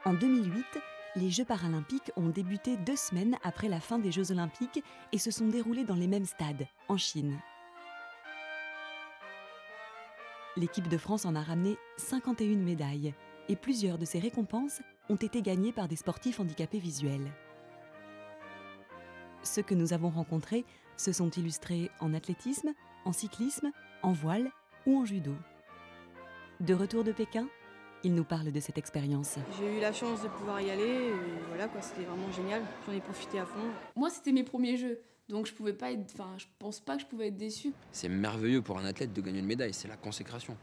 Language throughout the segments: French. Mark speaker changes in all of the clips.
Speaker 1: En 2008, les Jeux paralympiques ont débuté 2 semaines après la fin des Jeux olympiques et se sont déroulés dans les mêmes stades, en Chine. L'équipe de France en a ramené 51 médailles et plusieurs de ces récompenses ont été gagnées par des sportifs handicapés visuels. Ceux que nous avons rencontrés se sont illustrés en athlétisme, en cyclisme, en voile ou en judo. De retour de Pékin, ils nous parlent de cette expérience.
Speaker 2: J'ai eu la chance de pouvoir y aller, et voilà quoi, c'était vraiment génial. J'en ai profité à fond.
Speaker 3: Moi, c'était mes premiers jeux, donc je pense pas que je pouvais être déçue.
Speaker 4: C'est merveilleux pour un athlète de gagner une médaille, c'est la consécration.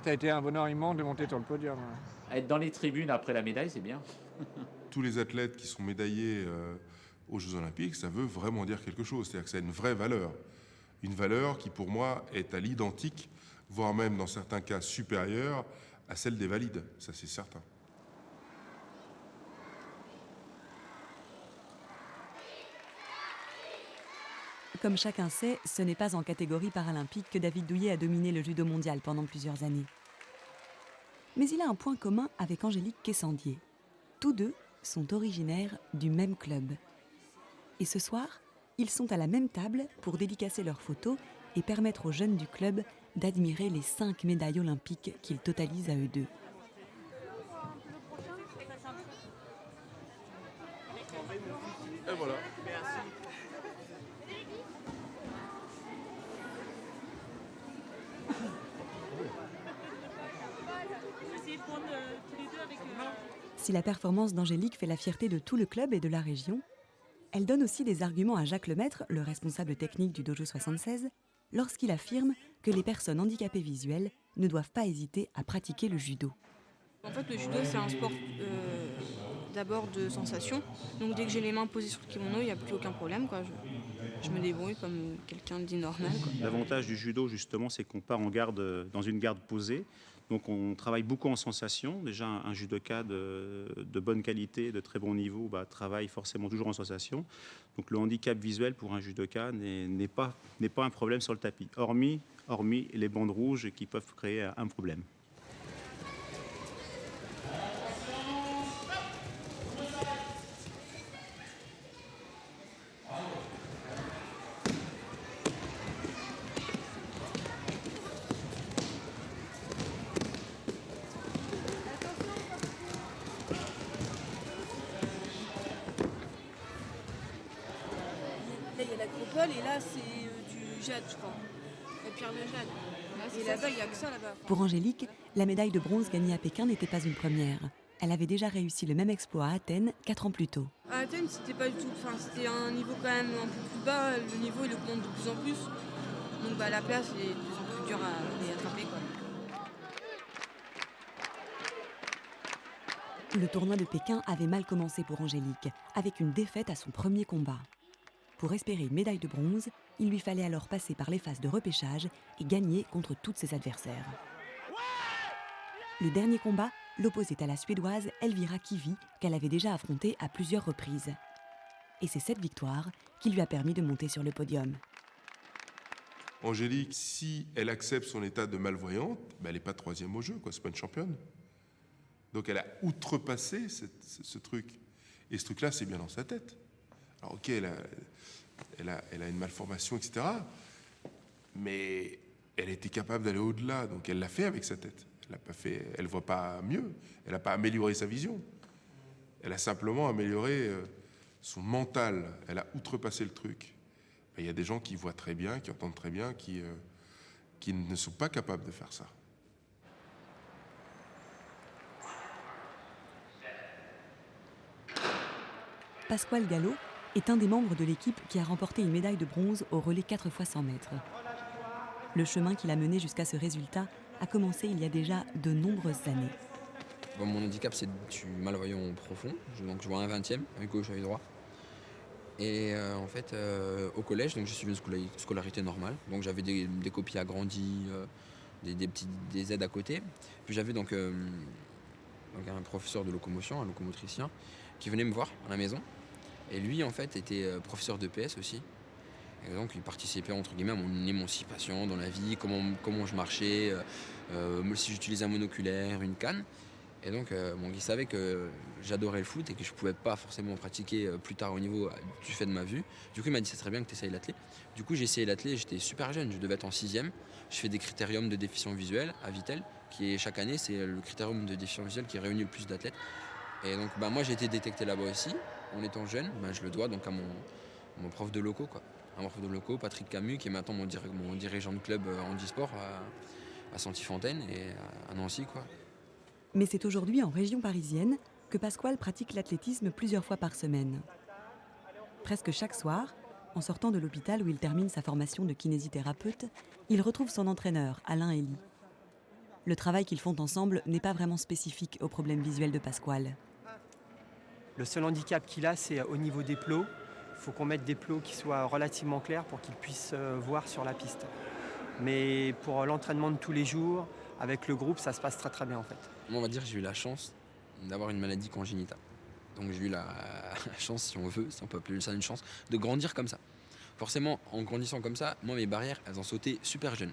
Speaker 5: Ça a été un bonheur immense de monter sur le podium.
Speaker 6: Être dans les tribunes après la médaille, c'est bien.
Speaker 7: Tous les athlètes qui sont médaillés aux Jeux Olympiques, ça veut vraiment dire quelque chose. C'est-à-dire que ça a une vraie valeur. Une valeur qui, pour moi, est à l'identique, voire même dans certains cas supérieure à celle des valides. Ça, c'est certain.
Speaker 1: Comme chacun sait, ce n'est pas en catégorie paralympique que David Douillet a dominé le judo mondial pendant plusieurs années. Mais il a un point commun avec Angélique Quessandier. Tous deux sont originaires du même club. Et ce soir, ils sont à la même table pour dédicacer leurs photos et permettre aux jeunes du club d'admirer les 5 médailles olympiques qu'ils totalisent à eux deux.
Speaker 7: Et voilà.
Speaker 1: Si la performance d'Angélique fait la fierté de tout le club et de la région, elle donne aussi des arguments à Jacques Lemaître, le responsable technique du Dojo 76, lorsqu'il affirme que les personnes handicapées visuelles ne doivent pas hésiter à pratiquer le judo.
Speaker 2: En fait, le judo, c'est un sport d'abord de sensation. Donc dès que j'ai les mains posées sur le kimono, il n'y a plus aucun problème, quoi. Je me débrouille comme quelqu'un de dit normal, quoi.
Speaker 8: L'avantage du judo, justement, c'est qu'on part en garde, dans une garde posée. Donc on travaille beaucoup en sensation. Déjà, un judoka de bonne qualité, de très bon niveau, travaille forcément toujours en sensation. Donc le handicap visuel pour un judoka n'est pas un problème sur le tapis, hormis les bandes rouges qui peuvent créer un problème.
Speaker 2: Là, il y a l'acropole et là, c'est du jade, je crois. La pierre de jade. Et là-bas, il n'y a que ça là-bas.
Speaker 1: Pour Angélique, la médaille de bronze gagnée à Pékin n'était pas une première. Elle avait déjà réussi le même exploit à Athènes 4 ans plus tôt.
Speaker 2: À Athènes, c'était pas du tout. Enfin, c'était un niveau quand même un peu plus bas. Le niveau, il augmente de plus en plus. Donc la place est de plus en plus dure à attraper, quoi.
Speaker 1: Le tournoi de Pékin avait mal commencé pour Angélique, avec une défaite à son premier combat. Pour espérer une médaille de bronze, il lui fallait alors passer par les phases de repêchage et gagner contre tous ses adversaires. Le dernier combat l'opposait à la Suédoise Elvira Kivi, qu'elle avait déjà affrontée à plusieurs reprises. Et c'est cette victoire qui lui a permis de monter sur le podium.
Speaker 7: Angélique, si elle accepte son état de malvoyante, elle n'est pas 3e au jeu, quoi. C'est pas une championne. Donc elle a outrepassé ce truc. Et ce truc-là, c'est bien dans sa tête. Alors ok, elle a une malformation, etc. Mais elle était capable d'aller au-delà, donc elle l'a fait avec sa tête. Elle voit pas mieux, elle n'a pas amélioré sa vision. Elle a simplement amélioré son mental, elle a outrepassé le truc. Il y a des gens qui voient très bien, qui entendent très bien, qui ne sont pas capables de faire ça.
Speaker 1: Pasquale Gallo est un des membres de l'équipe qui a remporté une médaille de bronze au relais 4 x 100 mètres. Le chemin qui l'a mené jusqu'à ce résultat a commencé il y a déjà de nombreuses années.
Speaker 4: Bon, mon handicap, c'est que je suis malvoyant profond, donc je vois un 20e, avec gauche, avec droit. Et en fait, au collège, donc j'ai suivi une scolarité normale. Donc j'avais des copies agrandies, des aides à côté. Puis j'avais donc un professeur de locomotion, un locomotricien, qui venait me voir à la maison. Et lui, en fait, était professeur de PS aussi. Et donc, il participait, entre guillemets, à mon émancipation dans la vie, comment je marchais, si j'utilisais un monoculaire, une canne. Et donc, il savait que j'adorais le foot et que je ne pouvais pas forcément pratiquer plus tard au niveau du fait de ma vue. Du coup, il m'a dit, ça serait bien que tu essayes l'athlé. Du coup, j'ai essayé l'athlé, j'étais super jeune, je devais être en 6e. Je fais des critériums de déficience visuelle à Vittel, qui est chaque année, c'est le critérium de déficience visuelle qui réunit le plus d'athlètes. Et donc, moi, j'ai été détecté là-bas aussi. En étant jeune, je le dois donc à mon prof de locaux, quoi. À mon prof de locaux, Patrick Camus, qui est maintenant mon dirigeant de club handisport à Santi-Fontaine et à Nancy, quoi.
Speaker 1: Mais c'est aujourd'hui en région parisienne que Pasquale pratique l'athlétisme plusieurs fois par semaine. Presque chaque soir, en sortant de l'hôpital où il termine sa formation de kinésithérapeute, il retrouve son entraîneur, Alain Elie. Le travail qu'ils font ensemble n'est pas vraiment spécifique aux problèmes visuels de Pasquale.
Speaker 9: Le seul handicap qu'il a, c'est au niveau des plots. Il faut qu'on mette des plots qui soient relativement clairs pour qu'il puisse voir sur la piste. Mais pour l'entraînement de tous les jours, avec le groupe, ça se passe très très bien en fait.
Speaker 4: Moi, on va dire que j'ai eu la chance d'avoir une maladie congénitale. Donc j'ai eu la chance, si on veut, si on peut appeler ça une chance, de grandir comme ça. Forcément, en grandissant comme ça, moi, mes barrières, elles ont sauté super jeune.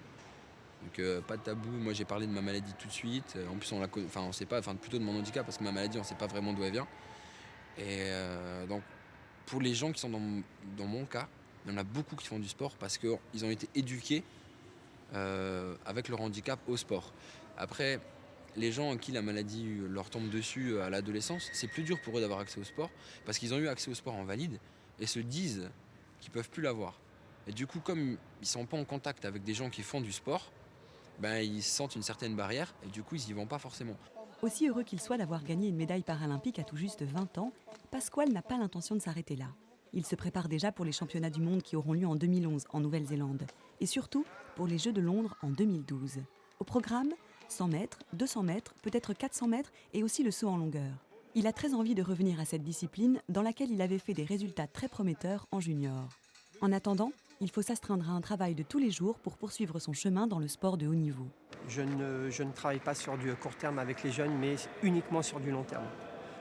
Speaker 4: Donc pas de tabou, moi j'ai parlé de ma maladie tout de suite. En plus, on sait pas, plutôt de mon handicap, parce que ma maladie, on ne sait pas vraiment d'où elle vient. Et donc, pour les gens qui sont dans mon cas, il y en a beaucoup qui font du sport parce qu'ils ont été éduqués avec leur handicap au sport. Après, les gens à qui la maladie leur tombe dessus à l'adolescence, c'est plus dur pour eux d'avoir accès au sport parce qu'ils ont eu accès au sport en valide et se disent qu'ils ne peuvent plus l'avoir. Et du coup, comme ils ne sont pas en contact avec des gens qui font du sport, ils sentent une certaine barrière et du coup, ils n'y vont pas forcément.
Speaker 1: Aussi heureux qu'il soit d'avoir gagné une médaille paralympique à tout juste 20 ans, Pasquale n'a pas l'intention de s'arrêter là. Il se prépare déjà pour les championnats du monde qui auront lieu en 2011 en Nouvelle-Zélande et surtout pour les Jeux de Londres en 2012. Au programme, 100 mètres, 200 mètres, peut-être 400 mètres et aussi le saut en longueur. Il a très envie de revenir à cette discipline dans laquelle il avait fait des résultats très prometteurs en junior. En attendant, il faut s'astreindre à un travail de tous les jours pour poursuivre son chemin dans le sport de haut niveau.
Speaker 9: Je ne travaille pas sur du court terme avec les jeunes, mais uniquement sur du long terme.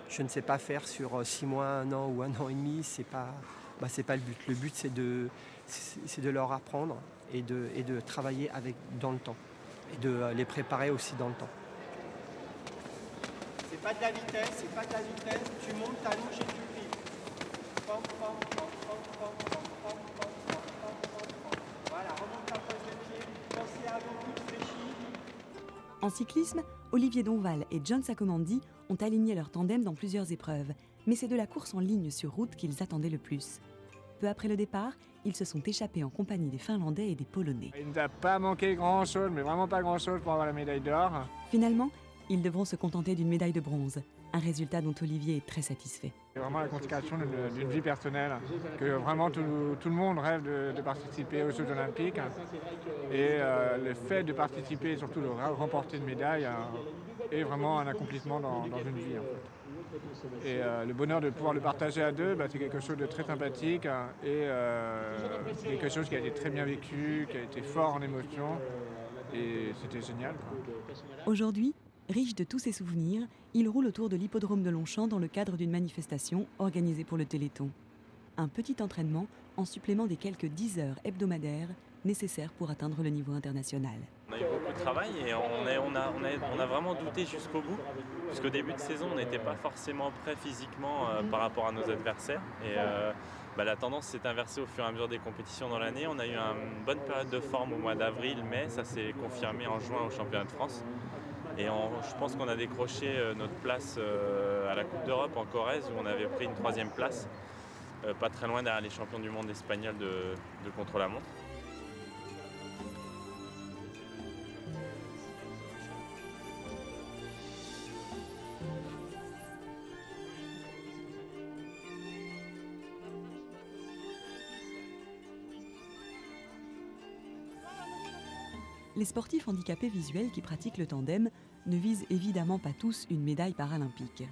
Speaker 9: Je ne sais pas faire sur 6 mois, 1 an ou 1 an et demi, c'est pas le but. Le but, c'est de leur apprendre et de travailler dans le temps. Et de les préparer aussi dans le temps. C'est pas de la vitesse, tu montes ta louche et tu plies. Voilà, remonte ta pose de pied, pensez à vos coups fléchis.
Speaker 1: En cyclisme, Olivier Donval et John Sacomandi ont aligné leur tandem dans plusieurs épreuves, mais c'est de la course en ligne sur route qu'ils attendaient le plus. Peu après le départ, ils se sont échappés en compagnie des Finlandais et des Polonais.
Speaker 5: Il ne nous a pas manqué grand-chose, mais vraiment pas grand-chose pour avoir la médaille d'or.
Speaker 1: Finalement, ils devront se contenter d'une médaille de bronze, un résultat dont Olivier est très satisfait.
Speaker 5: C'est vraiment la consécration d'une vie personnelle, que vraiment tout le monde rêve de participer aux Jeux Olympiques. Et le fait de participer et surtout de remporter une médaille est vraiment un accomplissement dans une vie. En fait. Et le bonheur de pouvoir le partager à deux, c'est quelque chose de très sympathique et c'est quelque chose qui a été très bien vécu, qui a été fort en émotion et c'était génial, quoi.
Speaker 1: Aujourd'hui, riche de tous ses souvenirs, il roule autour de l'hippodrome de Longchamp dans le cadre d'une manifestation organisée pour le Téléthon. Un petit entraînement en supplément des quelques 10 heures hebdomadaires nécessaires pour atteindre le niveau international.
Speaker 10: On a eu beaucoup de travail et on a vraiment douté jusqu'au bout, parce qu'au début de saison, on n'était pas forcément prêt physiquement par rapport à nos adversaires. Et la tendance s'est inversée au fur et à mesure des compétitions dans l'année. On a eu une bonne période de forme au mois d'avril, mai, ça s'est confirmé en juin au championnat de France. Et je pense qu'on a décroché notre place à la Coupe d'Europe en Corrèze, où on avait pris une 3e place, pas très loin derrière les champions du monde espagnols de contre-la-montre.
Speaker 1: Les sportifs handicapés visuels qui pratiquent le tandem ne visent évidemment pas tous une médaille paralympique.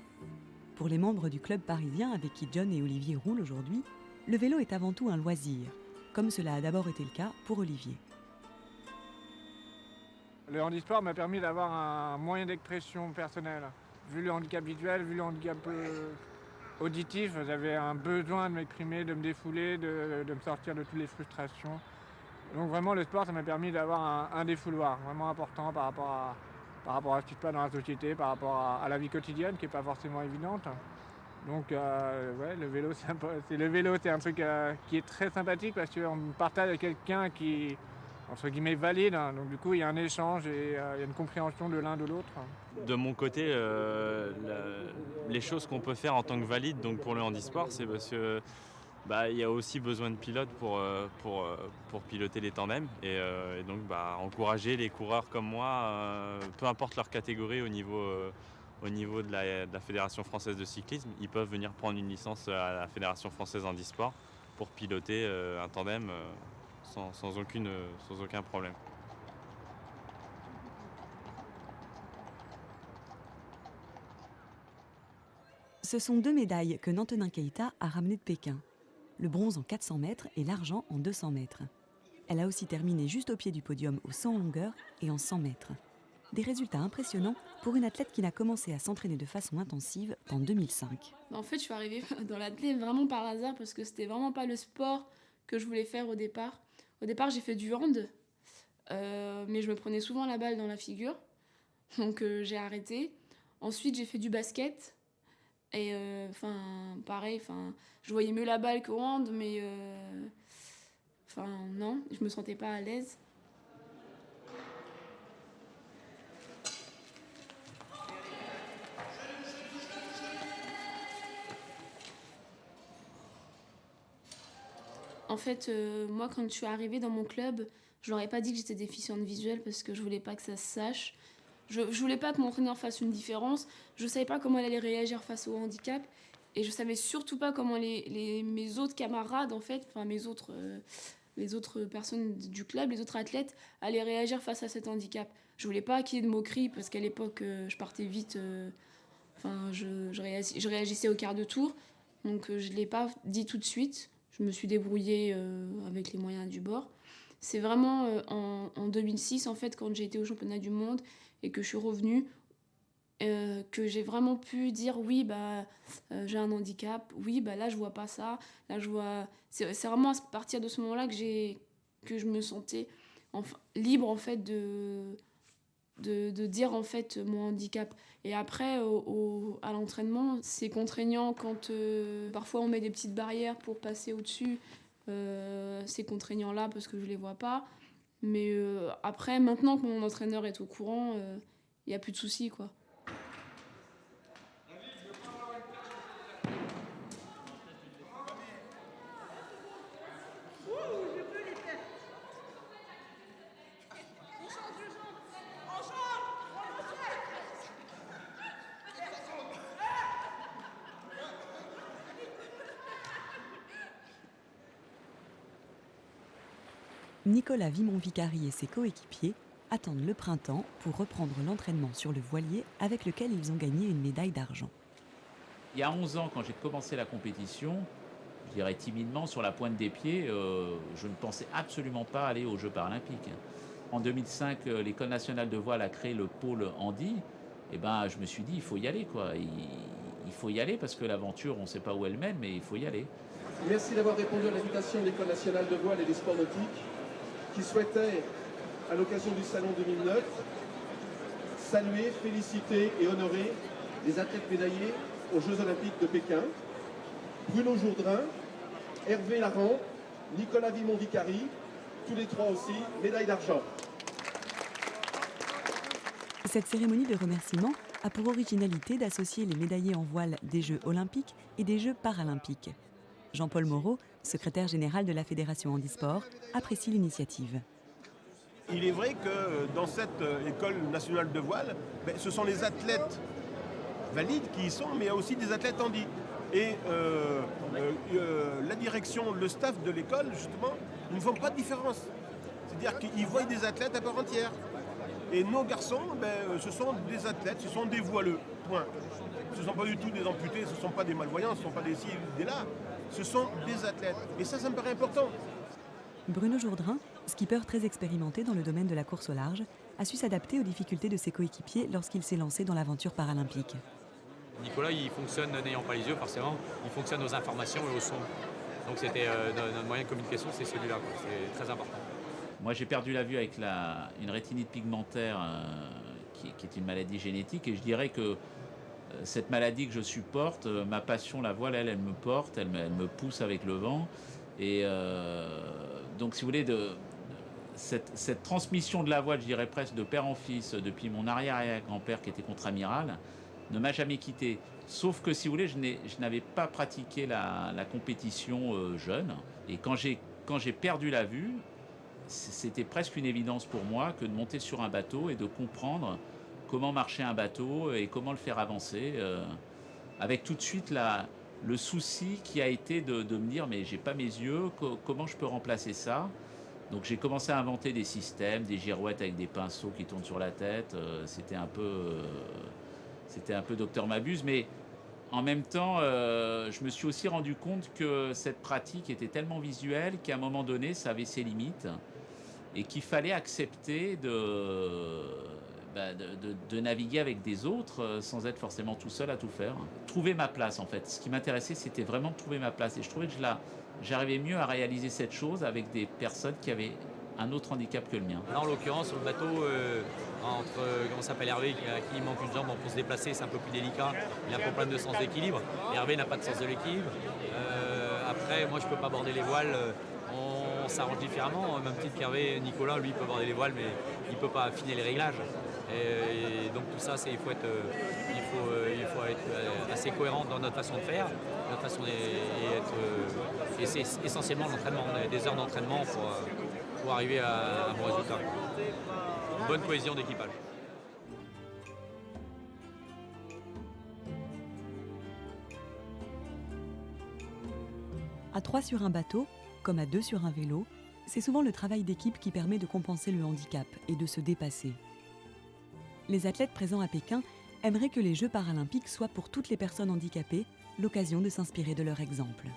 Speaker 1: Pour les membres du club parisien avec qui John et Olivier roulent aujourd'hui, le vélo est avant tout un loisir, comme cela a d'abord été le cas pour Olivier.
Speaker 5: Le handisport m'a permis d'avoir un moyen d'expression personnel. Vu le handicap visuel, vu le handicap auditif, j'avais un besoin de m'exprimer, de me défouler, de me sortir de toutes les frustrations. Donc vraiment le sport, ça m'a permis d'avoir un défouloir vraiment important par rapport par rapport à ce qui se passe dans la société, par rapport à la vie quotidienne qui n'est pas forcément évidente. Donc ouais, le vélo, c'est un truc qui est très sympathique parce qu'on partage avec quelqu'un qui, entre guillemets, valide. Hein. Donc du coup, il y a un échange et il y a une compréhension de l'un de l'autre.
Speaker 10: De mon côté, les choses qu'on peut faire en tant que valide donc pour le handisport, c'est parce que il y a aussi besoin de pilotes pour piloter les tandems et donc encourager les coureurs comme moi, peu importe leur catégorie au niveau de la Fédération française de cyclisme, ils peuvent venir prendre une licence à la Fédération française handisport pour piloter un tandem sans aucun problème.
Speaker 1: Ce sont 2 médailles que Nantenin Keita a ramenées de Pékin. Le bronze en 400 mètres et l'argent en 200 mètres. Elle a aussi terminé juste au pied du podium au 100 en longueur et en 100 mètres. Des résultats impressionnants pour une athlète qui n'a commencé à s'entraîner de façon intensive qu'en 2005.
Speaker 3: En fait, je suis arrivée dans l'athlète vraiment par hasard parce que c'était vraiment pas le sport que je voulais faire au départ. Au départ, j'ai fait du hand, mais je me prenais souvent la balle dans la figure, donc j'ai arrêté. Ensuite, j'ai fait du basket. Et pareil, je voyais mieux la balle qu'au hand, mais non, je me sentais pas à l'aise. En fait, moi, quand je suis arrivée dans mon club, je leur ai pas dit que j'étais déficiente visuelle parce que je voulais pas que ça se sache. Je voulais pas que mon entraîneur fasse une différence. Je savais pas comment elle allait réagir face au handicap. Et je savais surtout pas comment mes autres camarades, en fait, les autres personnes du club, les autres athlètes, allaient réagir face à cet handicap. Je voulais pas qu'il y ait de moqueries parce qu'à l'époque, je partais vite. Je réagissais au quart de tour. Donc je l'ai pas dit tout de suite. Je me suis débrouillée avec les moyens du bord. C'est vraiment en 2006, en fait, quand j'ai été au championnat du monde et que je suis revenue, que j'ai vraiment pu dire oui, j'ai un handicap, oui, là je vois pas ça, là je vois. C'est vraiment à partir de ce moment-là que je me sentais libre en fait de dire en fait mon handicap. Et après à l'entraînement, c'est contraignant quand parfois on met des petites barrières pour passer au-dessus. Ces contraignants là parce que je les vois pas. Mais après, maintenant que mon entraîneur est au courant, il n'y a plus de soucis, quoi.
Speaker 1: Nicolas Vimont-Vicary et ses coéquipiers attendent le printemps pour reprendre l'entraînement sur le voilier avec lequel ils ont gagné une médaille d'argent.
Speaker 6: Il y a 11 ans, quand j'ai commencé la compétition, je dirais timidement, sur la pointe des pieds, je ne pensais absolument pas aller aux Jeux paralympiques. En 2005, l'École nationale de voile a créé le pôle handi. Et je me suis dit, il faut y aller, quoi. Il faut y aller parce que l'aventure, on ne sait pas où elle mène, mais il faut y aller.
Speaker 11: Merci d'avoir répondu à l'invitation de l'École nationale de voile et des sports nautiques qui souhaitait, à l'occasion du Salon 2009, saluer, féliciter et honorer les athlètes médaillés aux Jeux Olympiques de Pékin. Bruno Jourdain, Hervé Larand, Nicolas Vimont-Vicary, tous les trois aussi, médaille d'argent.
Speaker 1: Cette cérémonie de remerciement a pour originalité d'associer les médaillés en voile des Jeux olympiques et des Jeux paralympiques. Jean-Paul Moreau, secrétaire général de la Fédération handisport, apprécie l'initiative.
Speaker 12: Il est vrai que dans cette école nationale de voile, ce sont les athlètes valides qui y sont, mais il y a aussi des athlètes handi. Et la direction, le staff de l'école, justement, ils ne font pas de différence. C'est-à-dire qu'ils voient des athlètes à part entière. Et nos garçons, ce sont des athlètes, ce sont des voileux, point. Ce ne sont pas du tout des amputés, ce ne sont pas des malvoyants, ce ne sont pas des ci, des là. Ce sont des athlètes. Et ça me paraît important.
Speaker 1: Bruno Jourdain, skipper très expérimenté dans le domaine de la course au large, a su s'adapter aux difficultés de ses coéquipiers lorsqu'il s'est lancé dans l'aventure paralympique.
Speaker 13: Nicolas, il fonctionne n'ayant pas les yeux, forcément. Il fonctionne aux informations et au son. Donc c'était notre moyen de communication, c'est celui-là. C'est très important.
Speaker 6: Moi, j'ai perdu la vue avec une rétinite pigmentaire qui est une maladie génétique. Et je dirais que cette maladie que je supporte, ma passion, la voile, elle me porte, elle me pousse avec le vent. Et donc, si vous voulez, cette transmission de la voile, je dirais presque de père en fils, depuis mon arrière-grand-père qui était contre-amiral, ne m'a jamais quitté. Sauf que, si vous voulez, je n'avais pas pratiqué la compétition jeune. Et quand j'ai perdu la vue, c'était presque une évidence pour moi que de monter sur un bateau et de comprendre comment marchait un bateau et comment le faire avancer, avec tout de suite le souci qui a été de me dire mais j'ai pas mes yeux, comment je peux remplacer ça? Donc j'ai commencé à inventer des systèmes, des girouettes avec des pinceaux qui tournent sur la tête. C'était un peu Docteur Mabuse, mais en même temps, je me suis aussi rendu compte que cette pratique était tellement visuelle qu'à un moment donné, ça avait ses limites et qu'il fallait accepter de naviguer avec des autres sans être forcément tout seul à tout faire. Trouver ma place, en fait. Ce qui m'intéressait, c'était vraiment de trouver ma place. Et je trouvais que j'arrivais mieux à réaliser cette chose avec des personnes qui avaient un autre handicap que le mien.
Speaker 13: Là, en l'occurrence, sur le bateau, comment s'appelle Hervé, à qui il manque une jambe, pour se déplacer, c'est un peu plus délicat. Il a un problème de sens d'équilibre. Hervé n'a pas de sens de l'équilibre. Après, moi, je ne peux pas border les voiles. On s'arrange différemment. Même titre qu'Hervé, Nicolas, lui, peut border les voiles, mais il ne peut pas affiner les réglages. Et donc tout ça, il faut être assez cohérent dans notre façon de faire, notre façon et c'est essentiellement l'entraînement, des heures d'entraînement pour arriver à un bon résultat. Une bonne cohésion d'équipage.
Speaker 1: À 3 sur un bateau, comme à 2 sur un vélo, c'est souvent le travail d'équipe qui permet de compenser le handicap et de se dépasser. Les athlètes présents à Pékin aimeraient que les Jeux paralympiques soient pour toutes les personnes handicapées l'occasion de s'inspirer de leur exemple.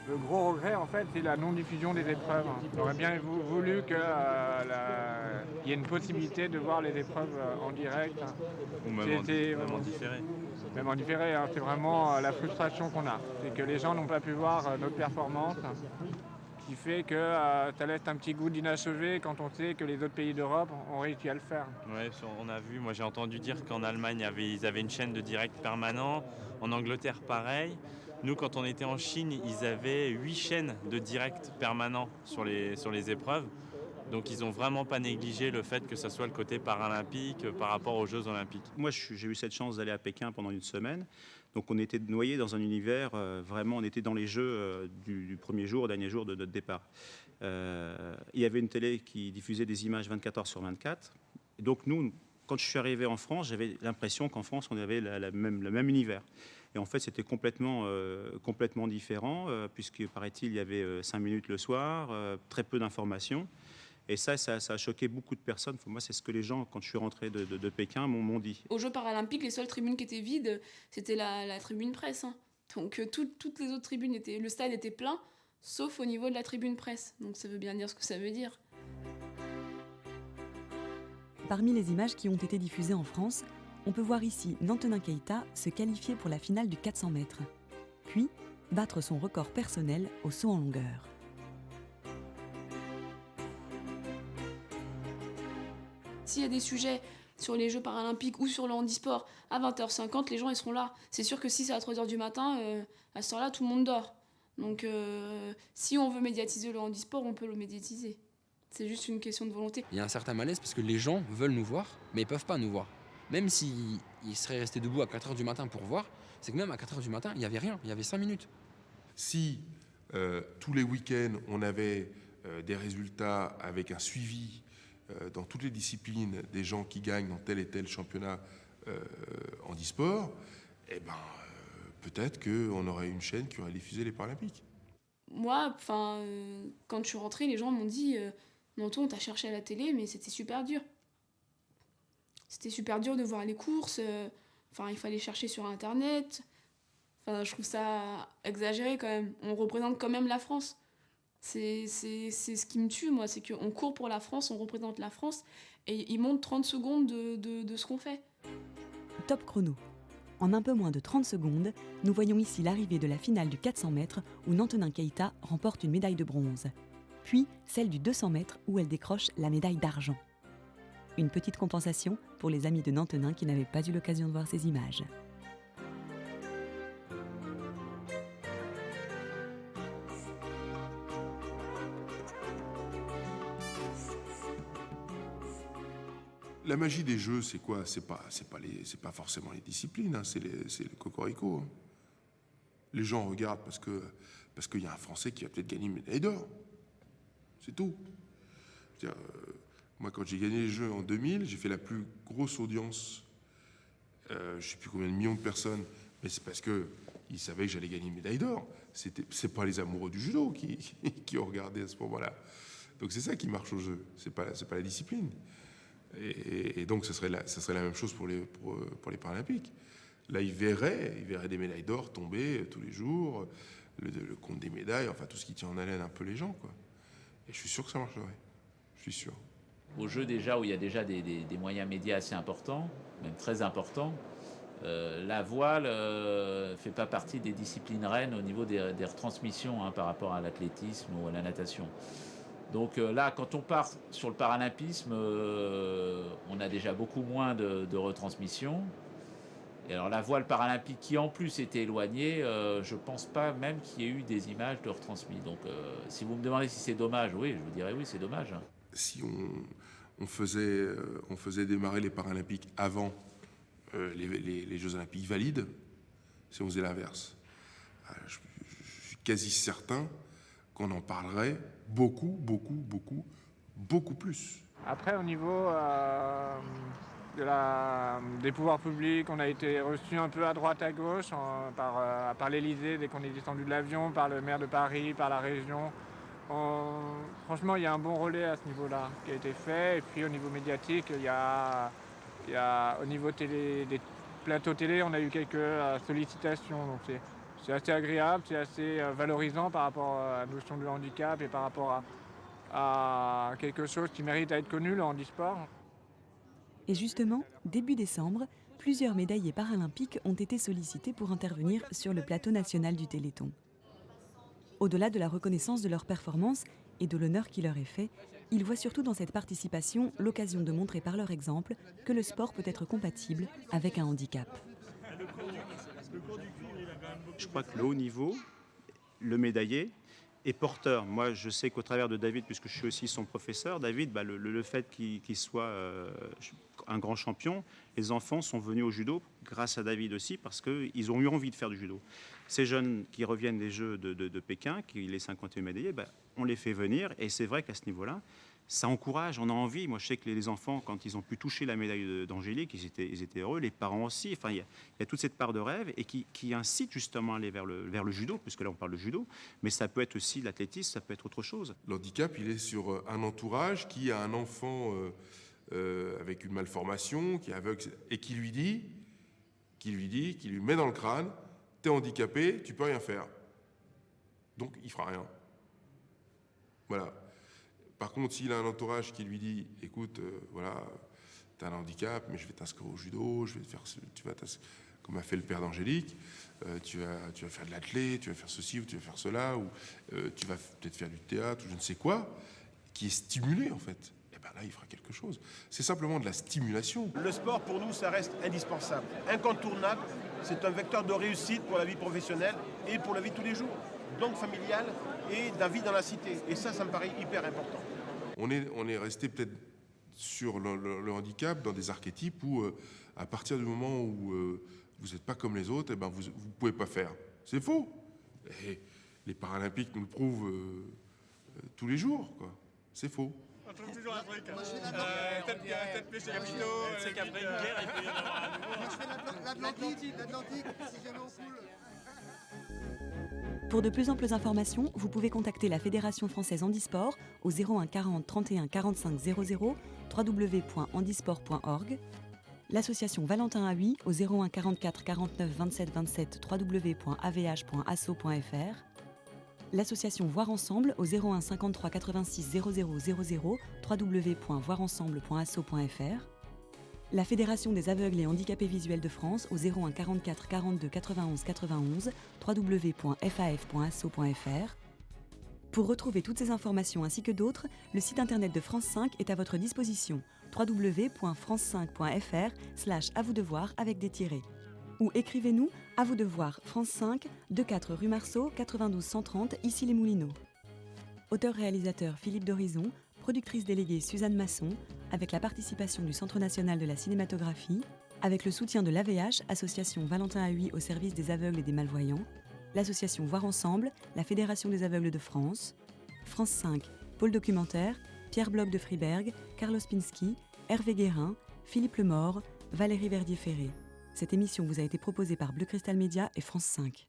Speaker 5: Le gros regret, en fait, c'est la non-diffusion des épreuves. J'aurais bien voulu qu'il y ait une possibilité de voir les épreuves en direct.
Speaker 10: Ou même en différé.
Speaker 5: Même en différé, hein. C'est vraiment la frustration qu'on a. C'est que les gens n'ont pas pu voir notre performance, qui fait que ça laisse un petit goût d'inachevé quand on sait que les autres pays d'Europe ont réussi à le faire.
Speaker 10: Ouais, on a vu, moi j'ai entendu dire qu'en Allemagne, ils avaient une chaîne de direct permanent. En Angleterre, pareil. Nous, quand on était en Chine, ils avaient 8 chaînes de direct permanent sur les épreuves. Donc ils n'ont vraiment pas négligé le fait que ce soit le côté paralympique par rapport aux Jeux olympiques.
Speaker 8: Moi, j'ai eu cette chance d'aller à Pékin pendant une semaine. Donc on était noyés dans un univers, vraiment, on était dans les Jeux du premier jour, au dernier jour de notre départ. Il y avait une télé qui diffusait des images 24 heures sur 24. Et donc nous, quand je suis arrivé en France, j'avais l'impression qu'en France, on avait le même univers. Et en fait, c'était complètement différent, puisque, paraît-il, il y avait 5 minutes le soir, très peu d'informations. Et ça a choqué beaucoup de personnes. Moi, c'est ce que les gens, quand je suis rentré de Pékin, m'ont dit.
Speaker 3: Aux Jeux paralympiques, les seules tribunes qui étaient vides, c'était la tribune presse. Hein. Donc toutes les autres tribunes, le stade était plein, sauf au niveau de la tribune presse. Donc ça veut bien dire ce que ça veut dire.
Speaker 1: Parmi les images qui ont été diffusées en France, on peut voir ici Nantenin Keita se qualifier pour la finale du 400 mètres, puis battre son record personnel au saut en longueur.
Speaker 3: S'il y a des sujets sur les Jeux paralympiques ou sur le handisport, à 20h50, les gens ils seront là. C'est sûr que si c'est à 3h du matin, à ce temps-là, tout le monde dort. Donc si on veut médiatiser le handisport, on peut le médiatiser. C'est juste une question de volonté.
Speaker 4: Il y a un certain malaise parce que les gens veulent nous voir, mais ils ne peuvent pas nous voir. Même s'ils seraient restés debout à 4h du matin pour voir, c'est que même à 4h du matin, il n'y avait rien, il y avait 5 minutes.
Speaker 7: Si tous les week-ends, on avait des résultats avec un suivi dans toutes les disciplines des gens qui gagnent dans tel et tel championnat handisport, peut-être qu'on aurait une chaîne qui aurait diffusé les Paralympiques.
Speaker 3: Moi, quand je suis rentrée, les gens m'ont dit Nanton, on t'a cherché à la télé, mais c'était super dur. C'était super dur de voir les courses. Il fallait chercher sur Internet. Je trouve ça exagéré quand même. On représente quand même la France. C'est ce qui me tue, moi. C'est qu'on court pour la France, on représente la France. Et ils montrent 30 secondes de ce qu'on fait.
Speaker 1: top chrono. En un peu moins de 30 secondes, nous voyons ici l'arrivée de la finale du 400 mètres où Nantenin Keita remporte une médaille de bronze. Puis celle du 200 mètres où elle décroche la médaille d'argent. Une petite compensation pour les amis de Nantenin qui n'avaient pas eu l'occasion de voir ces images.
Speaker 7: La magie des jeux, c'est quoi? C'est pas forcément les disciplines, hein, c'est le cocorico. Hein. Les gens regardent parce qu'il y a un Français qui va peut-être gagner une médaille d'or. C'est tout. Je veux dire, moi, quand j'ai gagné les Jeux en 2000, j'ai fait la plus grosse audience. Je ne sais plus combien de millions de personnes, mais c'est parce qu'ils savaient que j'allais gagner une médaille d'or. C'est pas les amoureux du judo qui ont regardé à ce moment-là. Donc c'est ça qui marche au jeu. C'est pas la discipline. Et donc, ce serait la même chose pour les Paralympiques. Là, ils verraient des médailles d'or tomber tous les jours, le compte des médailles, enfin tout ce qui tient en haleine un peu les gens, quoi. Et je suis sûr que ça marcherait. Je suis sûr.
Speaker 6: Au jeu déjà, où il y a déjà des moyens médias assez importants, même très importants, la voile ne fait pas partie des disciplines reines au niveau des retransmissions par rapport à l'athlétisme ou à la natation. Donc là, quand on part sur le paralympisme, on a déjà beaucoup moins de retransmissions. Et alors la voile paralympique qui en plus était éloignée, je ne pense pas même qu'il y ait eu des images de retransmis. Donc si vous me demandez si c'est dommage, oui, je vous dirais oui, c'est dommage.
Speaker 7: Si on faisait démarrer les Paralympiques avant les Jeux Olympiques valides, si on faisait l'inverse, je suis quasi certain qu'on en parlerait beaucoup plus.
Speaker 5: Après, au niveau des pouvoirs publics, on a été reçus un peu à droite, à gauche, par l'Élysée dès qu'on est descendu de l'avion, par le maire de Paris, par la région. Franchement, il y a un bon relais à ce niveau-là qui a été fait. Et puis au niveau médiatique, il y a au niveau des plateaux télé, on a eu quelques sollicitations. Donc c'est assez agréable, c'est assez valorisant par rapport à la notion de handicap et par rapport à quelque chose qui mérite à être connu, le handisport.
Speaker 1: Et justement, début décembre, plusieurs médaillés paralympiques ont été sollicités pour intervenir sur le plateau national du Téléthon. Au-delà de la reconnaissance de leur performance et de l'honneur qui leur est fait, ils voient surtout dans cette participation l'occasion de montrer par leur exemple que le sport peut être compatible avec un handicap.
Speaker 8: Je crois que le haut niveau, le médaillé, est porteur. Moi, je sais qu'au travers de David, puisque je suis aussi son professeur, David, le fait qu'il soit un grand champion, les enfants sont venus au judo grâce à David aussi, parce qu'ils ont eu envie de faire du judo. Ces jeunes qui reviennent des Jeux de Pékin, les 51 médaillés, on les fait venir, et c'est vrai qu'à ce niveau-là, ça encourage, on a envie. Moi, je sais que les enfants, quand ils ont pu toucher la médaille d'Angélique, ils étaient heureux, les parents aussi. Enfin, il y a toute cette part de rêve et qui incite justement à aller vers le judo, puisque là, on parle de judo, mais ça peut être aussi l'athlétisme, ça peut être autre chose.
Speaker 7: L'handicap, il est sur un entourage qui a un enfant avec une malformation, qui est aveugle, et qui lui met dans le crâne, t'es handicapé, tu peux rien faire. Donc, il fera rien. Voilà. Par contre, s'il a un entourage qui lui dit, écoute, voilà, tu as un handicap, mais je vais t'inscrire au judo, comme a fait le père d'Angélique, tu vas faire de l'athlète, tu vas faire ceci ou tu vas faire cela, ou tu vas peut-être faire du théâtre, ou je ne sais quoi, qui est stimulé en fait. Et bien là, il fera quelque chose. C'est simplement de la stimulation.
Speaker 12: Le sport, pour nous, ça reste indispensable, incontournable. C'est un vecteur de réussite pour la vie professionnelle et pour la vie de tous les jours, donc familiale et de la vie dans la cité. Et ça me paraît hyper important.
Speaker 7: On est resté peut-être sur le handicap dans des archétypes où, à partir du moment où vous n'êtes pas comme les autres, vous ne pouvez pas faire. C'est faux. Et les Paralympiques nous le prouvent tous les jours, quoi. C'est faux.
Speaker 14: On trouve toujours un truc. Peut-être pêcher capitaux. C'est qu'après une guerre, il peut y en avoir un nouveau. Moi, je fais l'Atlantique, si jamais on coule.
Speaker 1: Pour de plus amples informations, vous pouvez contacter la Fédération française handisport au 01 40 31 45 00 www.handisport.org, l'association Valentin Haüy au 01 44 49 27 27 www.avh.asso.fr, l'association Voir Ensemble au 01 53 86 00 00 www.voirensemble.asso.fr, La Fédération des aveugles et handicapés visuels de France au 01 44 42 91 91, www.faf.asso.fr. Pour retrouver toutes ces informations ainsi que d'autres, le site internet de France 5 est à votre disposition, www.france5.fr/à-vous-de-voir avec des tirets. Ou écrivez-nous à vous de voir, France 5, 24 rue Marceau, 92 130, Issy-les-Moulineaux. Auteur-réalisateur Philippe Dorizon, productrice déléguée Suzanne Masson, avec la participation du Centre national de la cinématographie, avec le soutien de l'AVH, Association Valentin Haüy au service des aveugles et des malvoyants, l'association Voir Ensemble, la Fédération des aveugles de France, France 5, Pôle documentaire, Pierre Bloch de Friberg, Carlos Pinsky, Hervé Guérin, Philippe Lemort, Valérie Verdier-Ferré. Cette émission vous a été proposée par Bleu Cristal Média et France 5.